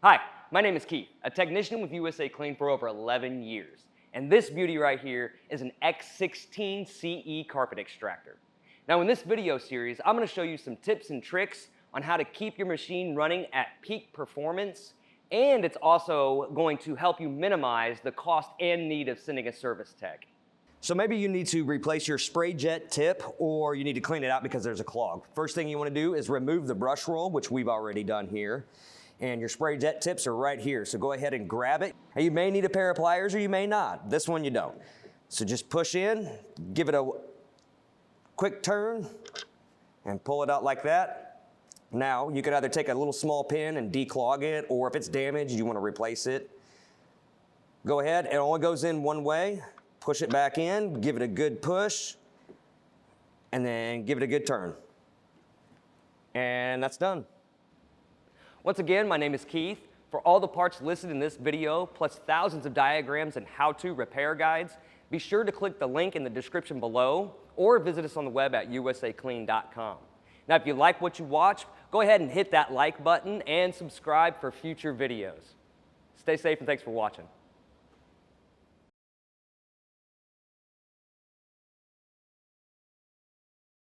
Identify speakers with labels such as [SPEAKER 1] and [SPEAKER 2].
[SPEAKER 1] Hi, my name is Keith, a technician with USACLEAN for over 11 years. And this beauty right here is an x16CE carpet extractor. Now in this video series, I'm going to show you some tips and tricks on how to keep your machine running at peak performance, and it's also going to help you minimize the cost and need of sending a service tech.
[SPEAKER 2] So maybe you need to replace your spray jet tip, or you need to clean it out because there's a clog. First thing you want to do is remove the brush roll, which we've already done here. And your spray jet tips are right here, so go ahead and grab it. And you may need a pair of pliers or you may not. This one you don't. So just push in, give it a quick turn, and pull it out like that. Now, you could either take a little small pin and declog it, or if it's damaged, you want to replace it. Go ahead, it only goes in one way. Push it back in, give it a good push, and then give it a good turn. And that's done.
[SPEAKER 1] Once again, my name is Keith. For all the parts listed in this video, plus thousands of diagrams and how-to repair guides, be sure to click the link in the description below or visit us on the web at USACLEAN.com. Now, if you like what you watch, go ahead and hit that like button and subscribe for future videos. Stay safe and thanks for watching.